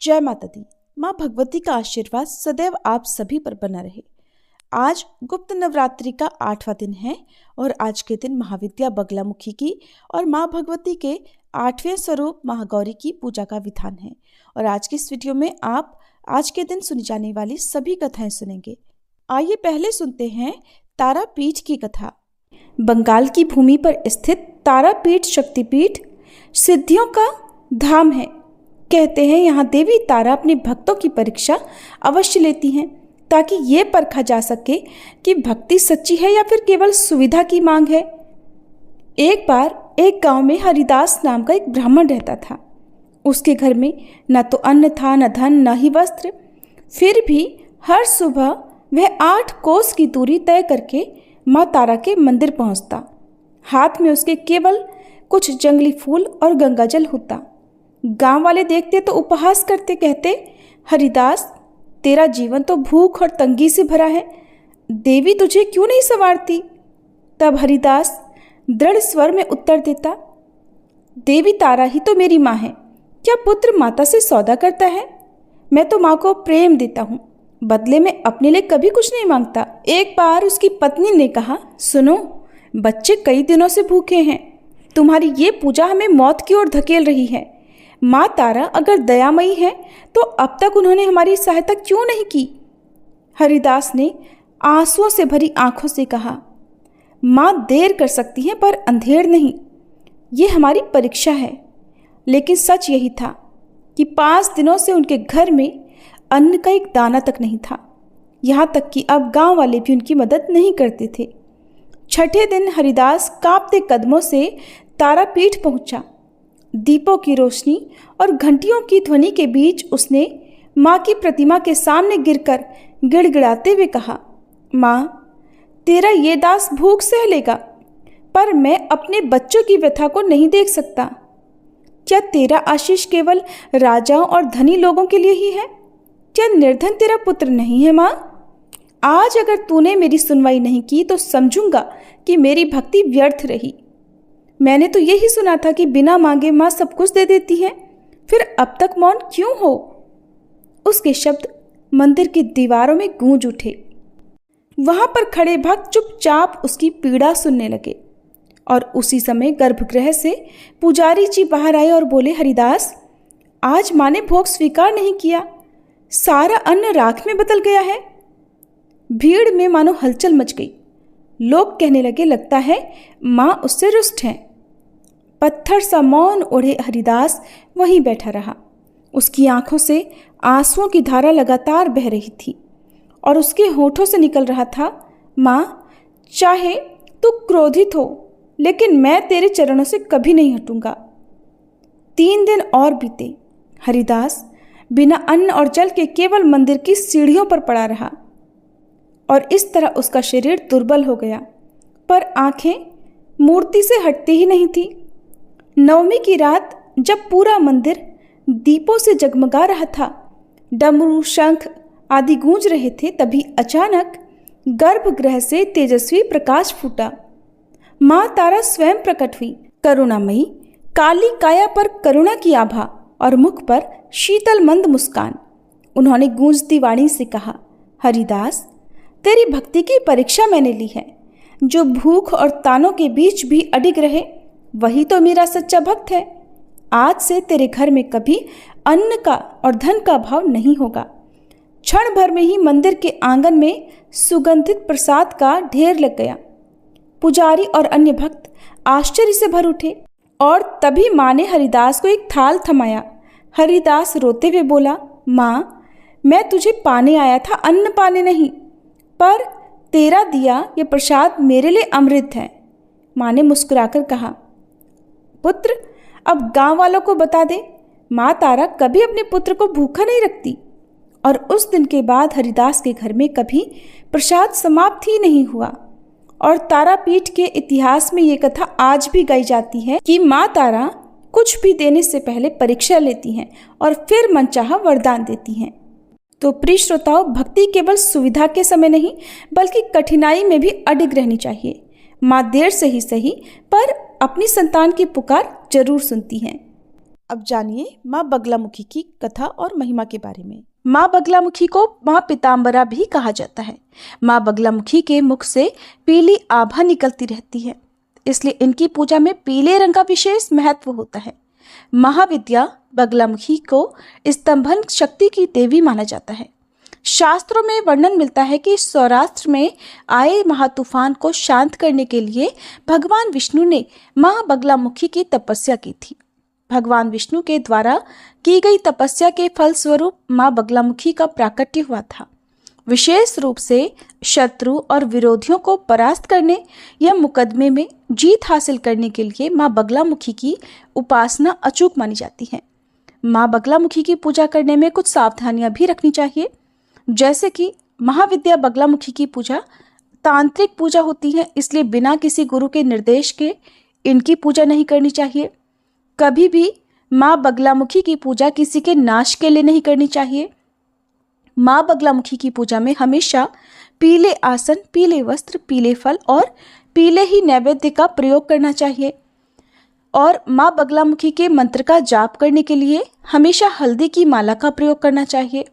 जय माता दी। माँ भगवती का आशीर्वाद सदैव आप सभी पर बना रहे। आज गुप्त नवरात्रि का 8वां दिन है और आज के दिन महाविद्या बगलामुखी की और माँ भगवती के 8वें स्वरूप महागौरी की पूजा का विधान है। और आज की इस वीडियो में आप आज के दिन सुनी जाने वाली सभी कथाएं सुनेंगे। आइए पहले सुनते हैं तारापीठ की कथा। बंगाल की भूमि पर स्थित तारापीठ शक्तिपीठ सिद्धियों का धाम है। कहते हैं यहाँ देवी तारा अपने भक्तों की परीक्षा अवश्य लेती हैं ताकि ये परखा जा सके कि भक्ति सच्ची है या फिर केवल सुविधा की मांग है। एक बार एक गांव में हरिदास नाम का एक ब्राह्मण रहता था। उसके घर में न तो अन्न था, न धन, न ही वस्त्र। फिर भी हर सुबह वह 8 कोस की दूरी तय करके माँ तारा के मंदिर पहुँचता। हाथ में उसके केवल कुछ जंगली फूल और गंगाजल होता। गांव वाले देखते तो उपहास करते, कहते, हरिदास, तेरा जीवन तो भूख और तंगी से भरा है, देवी तुझे क्यों नहीं संवारती। तब हरिदास दृढ़ स्वर में उत्तर देता, देवी तारा ही तो मेरी माँ है। क्या पुत्र माता से सौदा करता है? मैं तो माँ को प्रेम देता हूँ, बदले में अपने लिए कभी कुछ नहीं मांगता। एक बार उसकी पत्नी ने कहा, सुनो, बच्चे कई दिनों से भूखे हैं, तुम्हारी ये पूजा हमें मौत की ओर धकेल रही है। माँ तारा अगर दयामयी है तो अब तक उन्होंने हमारी सहायता क्यों नहीं की? हरिदास ने आंसुओं से भरी आंखों से कहा, माँ देर कर सकती हैं पर अंधेर नहीं। ये हमारी परीक्षा है। लेकिन सच यही था कि 5 दिनों से उनके घर में अन्न का एक दाना तक नहीं था। यहाँ तक कि अब गांव वाले भी उनकी मदद नहीं करते थे। छठे दिन हरिदास कांपते कदमों से तारापीठ पहुंचा। दीपों की रोशनी और घंटियों की ध्वनि के बीच उसने माँ की प्रतिमा के सामने गिरकर गिड़गिड़ाते हुए कहा, माँ, तेरा ये दास भूख सह लेगा, पर मैं अपने बच्चों की व्यथा को नहीं देख सकता। क्या तेरा आशीष केवल राजाओं और धनी लोगों के लिए ही है? क्या निर्धन तेरा पुत्र नहीं है? माँ, आज अगर तूने मेरी सुनवाई नहीं की तो समझूंगा कि मेरी भक्ति व्यर्थ रही। मैंने तो यही सुना था कि बिना मांगे माँ सब कुछ दे देती है, फिर अब तक मौन क्यों हो? उसके शब्द मंदिर की दीवारों में गूंज उठे। वहां पर खड़े भक्त चुपचाप उसकी पीड़ा सुनने लगे। और उसी समय गर्भगृह से पुजारी जी बाहर आए और बोले, हरिदास, आज माँ ने भोग स्वीकार नहीं किया, सारा अन्न राख में बदल गया है। भीड़ में मानो हलचल मच गई। लोग कहने लगे, लगता है माँ उससे रुष्ट है। पत्थर सा मौन ओढ़े हरिदास वहीं बैठा रहा। उसकी आंखों से आंसुओं की धारा लगातार बह रही थी और उसके होठों से निकल रहा था, माँ, चाहे तू क्रोधित हो, लेकिन मैं तेरे चरणों से कभी नहीं हटूंगा। 3 दिन और बीते। हरिदास बिना अन्न और जल के केवल मंदिर की सीढ़ियों पर पड़ा रहा और इस तरह उसका शरीर दुर्बल हो गया, पर आंखें मूर्ति से हटती ही नहीं थी। नवमी की रात जब पूरा मंदिर दीपों से जगमगा रहा था, डमरू, शंख आदि गूंज रहे थे, तभी अचानक गर्भगृह से तेजस्वी प्रकाश फूटा। माँ तारा स्वयं प्रकट हुई, करुणामयी, काली काया पर करुणा की आभा और मुख पर शीतल मंद मुस्कान। उन्होंने गूंजती वाणी से कहा, हरिदास, तेरी भक्ति की परीक्षा मैंने ली है। जो भूख और तानों के बीच भी अडिग रहे, वही तो मेरा सच्चा भक्त है। आज से तेरे घर में कभी अन्न का और धन का अभाव नहीं होगा। क्षण भर में ही मंदिर के आंगन में सुगंधित प्रसाद का ढेर लग गया। पुजारी और अन्य भक्त आश्चर्य से भर उठे और तभी माँ ने हरिदास को एक थाल थमाया। हरिदास रोते हुए बोला, माँ, मैं तुझे पाने आया था, अन्न पाने नहीं, पर तेरा दिया ये प्रसाद मेरे लिए अमृत है। माँ ने मुस्कुराकर कहा, पुत्र, अब गांव वालों को बता दे, माँ तारा कभी अपने पुत्र को भूखा नहीं रखती। और उस दिन के बाद हरिदास के घर में कभी प्रसाद समाप्त ही नहीं हुआ। और तारापीठ के इतिहास में ये कथा आज भी गाई जाती है कि माँ तारा कुछ भी देने से पहले परीक्षा लेती हैं और फिर मनचाहा वरदान देती हैं। तो प्रिय श्रोताओं, भक्ति केवल सुविधा के समय नहीं बल्कि कठिनाई में भी अडिग रहनी चाहिए। माँ देर से ही सही पर अपनी संतान की पुकार जरूर सुनती हैं। अब जानिए माँ बगलामुखी की कथा और महिमा के बारे में। माँ बगलामुखी को माँ पीताम्बरा भी कहा जाता है। माँ बगलामुखी के मुख से पीली आभा निकलती रहती है, इसलिए इनकी पूजा में पीले रंग का विशेष महत्व होता है। महाविद्या बगलामुखी को स्तंभन शक्ति की देवी माना जाता है। शास्त्रों में वर्णन मिलता है कि सौराष्ट्र में आए महातूफान को शांत करने के लिए भगवान विष्णु ने माँ बगलामुखी की तपस्या की थी। भगवान विष्णु के द्वारा की गई तपस्या के फलस्वरूप माँ बगलामुखी का प्राकट्य हुआ था। विशेष रूप से शत्रु और विरोधियों को परास्त करने या मुकदमे में जीत हासिल करने के लिए माँ बगलामुखी की उपासना अचूक मानी जाती है। माँ बगलामुखी की पूजा करने में कुछ सावधानियां भी रखनी चाहिए, जैसे कि महाविद्या बगलामुखी की पूजा तांत्रिक पूजा होती है, इसलिए बिना किसी गुरु के निर्देश के इनकी पूजा नहीं करनी चाहिए। कभी भी माँ बगलामुखी की पूजा किसी के नाश के लिए नहीं करनी चाहिए। माँ बगलामुखी की पूजा में हमेशा पीले आसन, पीले वस्त्र, पीले फल और पीले ही नैवेद्य का प्रयोग करना चाहिए। और माँ बगलामुखी के मंत्र का जाप करने के लिए हमेशा हल्दी की माला का प्रयोग करना चाहिए।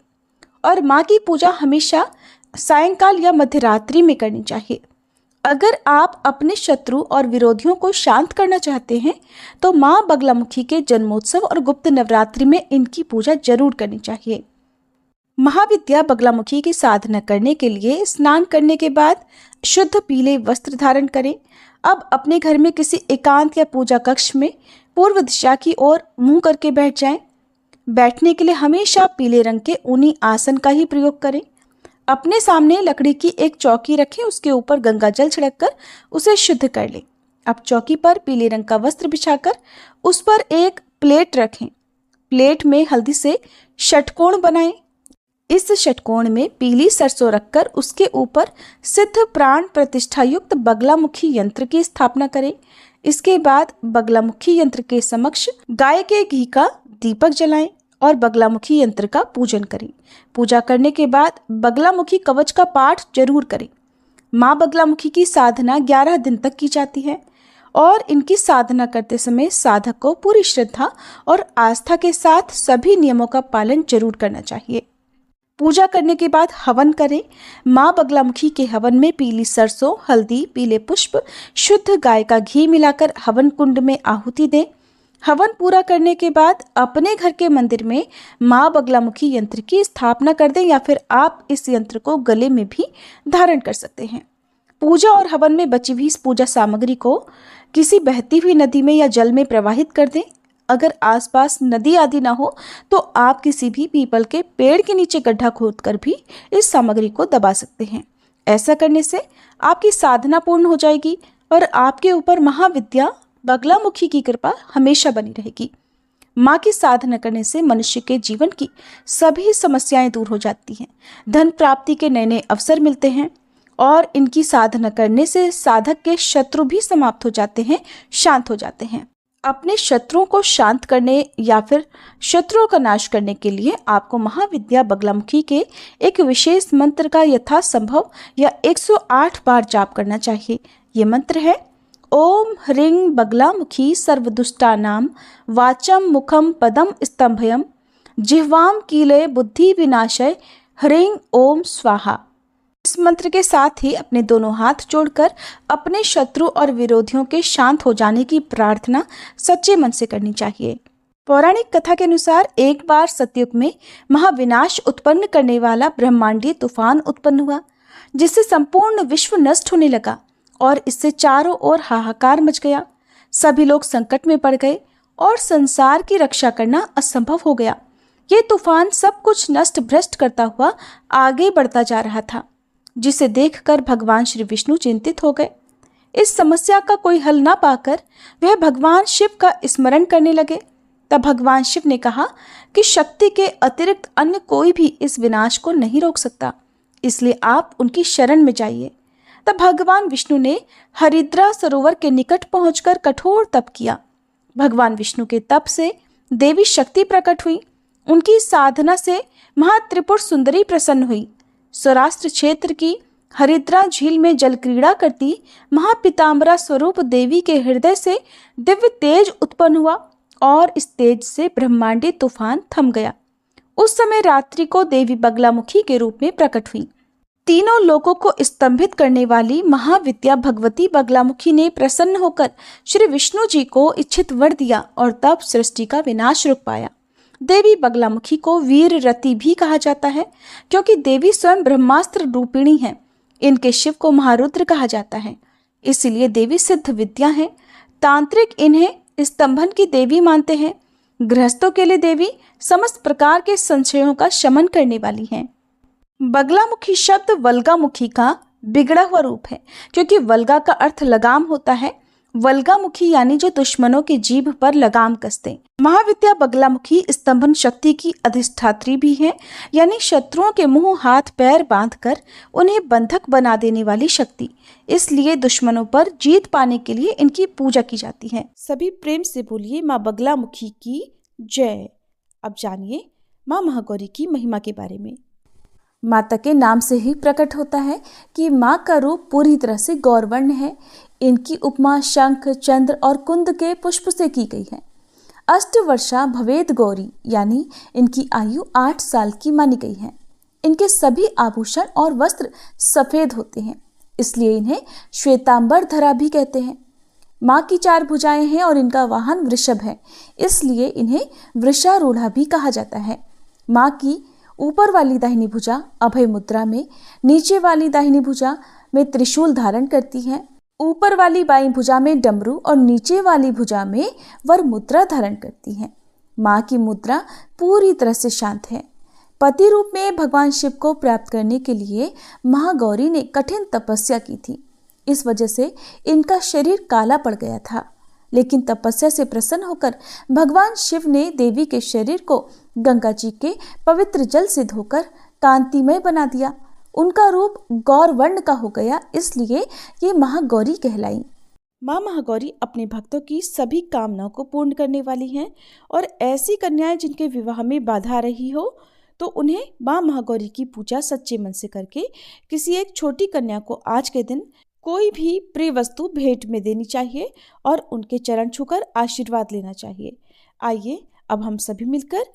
और माँ की पूजा हमेशा सायंकाल या मध्यरात्रि में करनी चाहिए। अगर आप अपने शत्रु और विरोधियों को शांत करना चाहते हैं तो माँ बगलामुखी के जन्मोत्सव और गुप्त नवरात्रि में इनकी पूजा जरूर करनी चाहिए। महाविद्या बगलामुखी की साधना करने के लिए स्नान करने के बाद शुद्ध पीले वस्त्र धारण करें। अब अपने घर में किसी एकांत या पूजा कक्ष में पूर्व दिशा की ओर मुंह करके बैठ जाएं। बैठने के लिए हमेशा पीले रंग के ऊनी आसन का ही प्रयोग करें। अपने सामने लकड़ी की एक चौकी रखें, उसके ऊपर गंगा जल छिड़ककर उसे शुद्ध कर लें। अब चौकी पर पीले रंग का वस्त्र बिछाकर उस पर एक प्लेट रखें। प्लेट में हल्दी से षटकोण बनाएं। इस षटकोण में पीली सरसों रखकर उसके ऊपर सिद्ध प्राण प्रतिष्ठा युक्त बगलामुखी यंत्र की स्थापना करें। इसके बाद बगलामुखी यंत्र के समक्ष गाय के घी का दीपक जलाएं और बगलामुखी यंत्र का पूजन करें। पूजा करने के बाद बगलामुखी कवच का पाठ जरूर करें। माँ बगलामुखी की साधना 11 दिन तक की जाती है और इनकी साधना करते समय साधक को पूरी श्रद्धा और आस्था के साथ सभी नियमों का पालन जरूर करना चाहिए। पूजा करने के बाद हवन करें। माँ बगलामुखी के हवन में पीली सरसों, हल्दी, पीले पुष्प, शुद्ध गाय का घी मिलाकर हवन कुंड में आहुति दें। हवन पूरा करने के बाद अपने घर के मंदिर में माँ बगलामुखी यंत्र की स्थापना कर दें या फिर आप इस यंत्र को गले में भी धारण कर सकते हैं। पूजा और हवन में बची हुई पूजा सामग्री को किसी बहती हुई नदी में या जल में प्रवाहित कर दें। अगर आसपास नदी आदि ना हो तो आप किसी भी पीपल के पेड़ के नीचे गड्ढा खोदकर भी इस सामग्री को दबा सकते हैं। ऐसा करने से आपकी साधना पूर्ण हो जाएगी और आपके ऊपर महाविद्या बगलामुखी की कृपा हमेशा बनी रहेगी। माँ की साधना करने से मनुष्य के जीवन की सभी समस्याएं दूर हो जाती हैं, धन प्राप्ति के नए नए अवसर मिलते हैं और इनकी साधना करने से साधक के शत्रु भी समाप्त हो जाते हैं, शांत हो जाते हैं। अपने शत्रुओं को शांत करने या फिर शत्रुओं का नाश करने के लिए आपको महाविद्या बगलामुखी के एक विशेष मंत्र का यथासंभव या 108 बार जाप करना चाहिए। ये मंत्र है: ओम ह्रीं बगलामुखी सर्वदुष्टानां वाचम मुखम पदम स्तंभयम जिह्वाम कीलय बुद्धि विनाशय ह्रीं ओम स्वाहा। इस मंत्र के साथ ही अपने दोनों हाथ जोड़कर अपने शत्रु और विरोधियों के शांत हो जाने की प्रार्थना सच्चे मन से करनी चाहिए। पौराणिक कथा के अनुसार एक बार सतयुग में महाविनाश उत्पन्न करने वाला ब्रह्मांडीय तूफान उत्पन्न हुआ, जिससे संपूर्ण विश्व नष्ट होने लगा और इससे चारों ओर हाहाकार मच गया। सभी लोग संकट में पड़ गए और संसार की रक्षा करना असंभव हो गया। ये तूफान सब कुछ नष्ट भ्रष्ट करता हुआ आगे बढ़ता जा रहा था, जिसे देखकर भगवान श्री विष्णु चिंतित हो गए। इस समस्या का कोई हल ना पाकर वह भगवान शिव का स्मरण करने लगे। तब भगवान शिव ने कहा कि शक्ति के अतिरिक्त अन्य कोई भी इस विनाश को नहीं रोक सकता, इसलिए आप उनकी शरण में जाइए। तब भगवान विष्णु ने हरिद्रा सरोवर के निकट पहुंचकर कठोर तप किया। भगवान विष्णु के तप से देवी शक्ति प्रकट हुई। उनकी साधना से महात्रिपुर सुंदरी प्रसन्न हुई। सौराष्ट्र क्षेत्र की हरिद्रा झील में जल क्रीड़ा करती महापीताम्बरा स्वरूप देवी के हृदय से दिव्य तेज उत्पन्न हुआ और इस तेज से ब्रह्मांडी तूफान थम गया। उस समय रात्रि को देवी बगलामुखी के रूप में प्रकट हुई। तीनों लोगों को स्तंभित करने वाली महाविद्या भगवती बगलामुखी ने प्रसन्न होकर श्री विष्णु जी को इच्छित वर दिया और तब सृष्टि का विनाश रुक पाया। देवी बगलामुखी को वीर रति भी कहा जाता है, क्योंकि देवी स्वयं ब्रह्मास्त्र रूपिणी हैं। इनके शिव को महारुद्र कहा जाता है, इसलिए देवी सिद्ध विद्या है। तांत्रिक इन्हें स्तंभन की देवी मानते हैं। गृहस्थों के लिए देवी समस्त प्रकार के संशयों का शमन करने वाली हैं। बगलामुखी शब्द वल्गामुखी का बिगड़ा हुआ रूप है, क्योंकि वल्गा का अर्थ लगाम होता है। वल्गामुखी यानी जो दुश्मनों की जीभ पर लगाम कसते। महाविद्या बगलामुखी स्तंभन शक्ति की अधिष्ठात्री भी है, यानी शत्रुओं के मुंह हाथ पैर बांधकर उन्हें बंधक बना देने वाली शक्ति। इसलिए दुश्मनों पर जीत पाने के लिए इनकी पूजा की जाती है। सभी प्रेम से बोलिए माँ बगलामुखी की जय। अब जानिए माँ महागौरी की महिमा के बारे में। माता के नाम से ही प्रकट होता है कि माँ का रूप पूरी तरह से गौरवर्ण है। इनकी उपमा शंख, चंद्र और कुंद के पुष्प से की गई है। अष्टवर्षा भवेद गौरी यानी इनकी आयु 8 साल की मानी गई है। इनके सभी आभूषण और वस्त्र सफेद होते हैं, इसलिए इन्हें श्वेतांबर धरा भी कहते हैं। माँ की 4 भुजाएं हैं और इनका वाहन वृषभ है, इसलिए इन्हें वृषारूढ़ा भी कहा जाता है। माँ की ऊपर वाली दाहिनी भुजा अभय मुद्रा में, नीचे वाली दाहिनी भुजा में त्रिशूल धारण करती है। ऊपर वाली बाईं भुजा में डमरू और नीचे वाली भुजा में वर मुद्रा धारण करती है। माँ की मुद्रा पूरी तरह से शांत है। पति रूप में भगवान शिव को प्राप्त करने के लिए महागौरी ने कठिन तपस्या की थी। इस वजह से इनका शरीर काला पड़ गया था, लेकिन तपस्या से प्रसन्न होकर भगवान शिव ने देवी के शरीर को गंगा जी के पवित्र जल से धोकर कांतिमय बना दिया। उनका रूप गौर वर्ण का हो गया, इसलिए ये महागौरी कहलाई। माँ महागौरी अपने भक्तों की सभी कामनाओं को पूर्ण करने वाली हैं, और ऐसी कन्याएं जिनके विवाह में बाधा आ रही हो तो उन्हें माँ महागौरी की पूजा सच्चे मन से करके किसी एक छोटी कन्या को आज के दिन कोई भी प्रिय वस्तु भेंट में देनी चाहिए और उनके चरण छूकर आशीर्वाद लेना चाहिए। आइए अब हम सभी मिलकर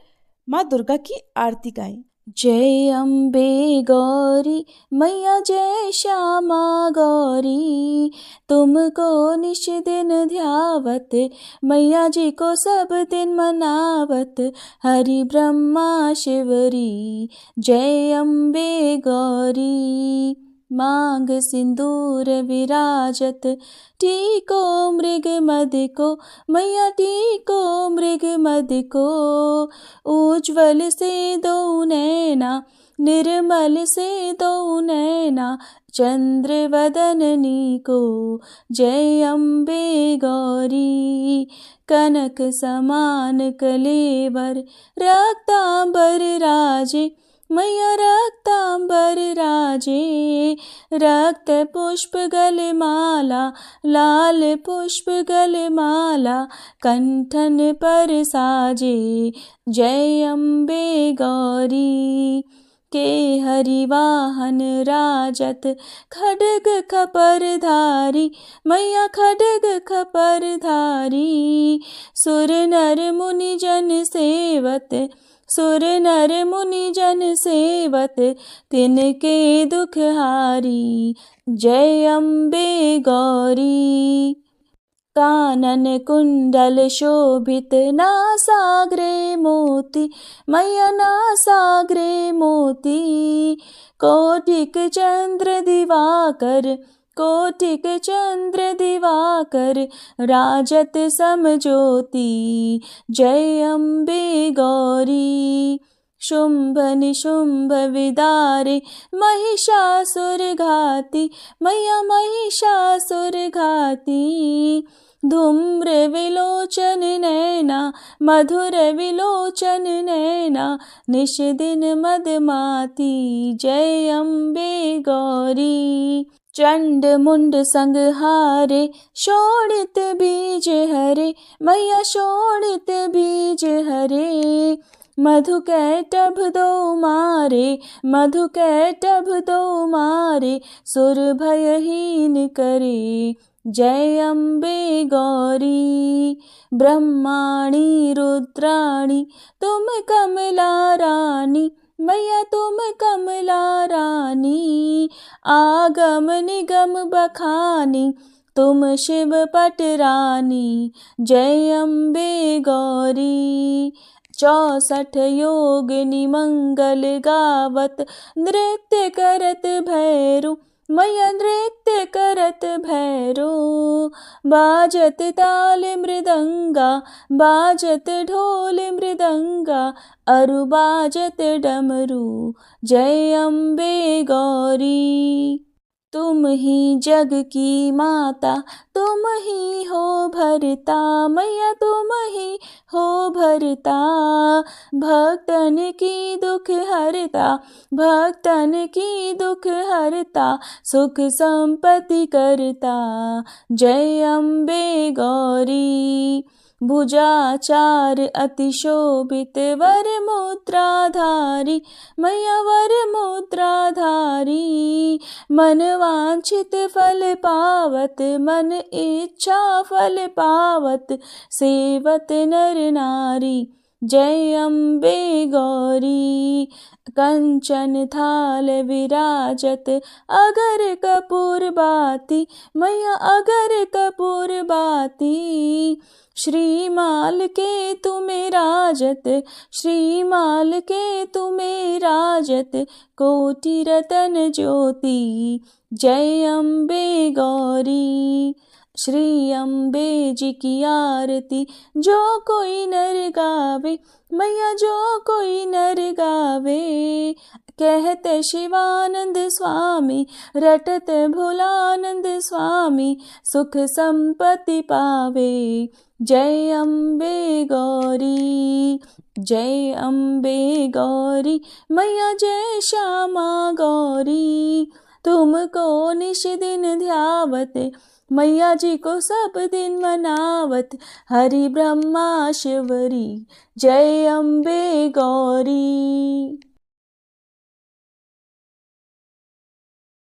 माँ दुर्गा की आरती गाएं। जय अम्बे गौरी मैया, जय श्यामा गौरी, तुमको निश दिन ध्यावत, मैया जी को सब दिन मनावत, हरि ब्रह्मा शिवरी। जय अम्बे गौरी, मांग सिंदूर विराजत, टीको मृग मद को, मैया टीको मृग मद को, उज्ज्वल से दो नैना, निर्मल से दो नैना, चंद्र वदननी को। जय अम्बे गौरी, कनक समान कलेवर, रक्तांबर राजे, मैया रक्तांबर राजे, रक्त पुष्प गलमाला, लाल पुष्प गलमाला, कंठन पर साजे। जय अम्बे गौरी, के हरिवाहन राजत, खड्ग खपर धारी, मैया खड्ग खपर धारी, सुर नर मुनि जन सेवत, सुर नर मुनि जन सेवत, तिनके दुख हारी। जय अम्बे गौरी, कानन कुंडल शोभित, नासाग्रे मोती, मैया नासाग्रे मोती, कोटिक चंद्र दिवाकर, कोटिक चंद्र दिवाकर, राजत समज्योति। जय अम्बे गौरी, शुंभ निशुंभ विदारे, महिषासुर घाती, मैया महिषासुर घाती, धूम्र विलोचन नैना, मधुर विलोचन नैना, निश दिन मदमाती। जय अम्बे गौरी, चंड मुंड संहारे, शोणित बीज हरे, मैया शोणित बीज हरे, मधु कैटभ दो मारे, मधु कैटभ दो मारे, सुर भयहीन करे। जय अम्बे गौरी। ब्रह्माणी रुद्राणी तुम कमला रानी, मैया तुम कमला रानी। आगम निगम बखानी तुम शिव पटरानी, जय अम्बे गौरी। 64 योगिनी मंगल गावत, नृत्य करत भैरू, मैया नृत्य करत भैरू। बाजत ताल मृदंगा, बाजत ढोल मृदंगा, अरु बाजत डमरू, जय अम्बे गौरी। तुम ही जग की माता, तुम ही हो भरता, मैया तुम ही हो भरता। भक्तन की दुख हरता, भक्तन की दुख हरता, सुख संपत्ति करता, जय अम्बे गौरी। भुजाचार अति शोभित वर मुद्राधारी, मैया वर मुद्राधारी। मन वांछित फल पावत, मन इच्छा फल पावत, सेवत नर नारी, जय अम्बे गौरी। कंचन थाल विराजत, अगर कपूर बाती, मैया अगर कपूर बाती। श्रीमाल के तुम्हें राजत, श्रीमाल के तुम्हें राजत, कोटि रतन ज्योति, जय अम्बे गौरी। श्री अम्बे जी की आरती जो कोई नर गावे, मैया जो कोई नर गावे। कहते शिवानंद स्वामी, रटत भोलानंद स्वामी, सुख संपत्ति पावे, जय अम्बे गौरी। जय अम्बे गौरी, मैया जय श्यामा गौरी। तुमको निश दिन ध्यावत, मैया जी को सब दिन मनावत, हरि ब्रह्मा शिवरी, जय अम्बे गौरी।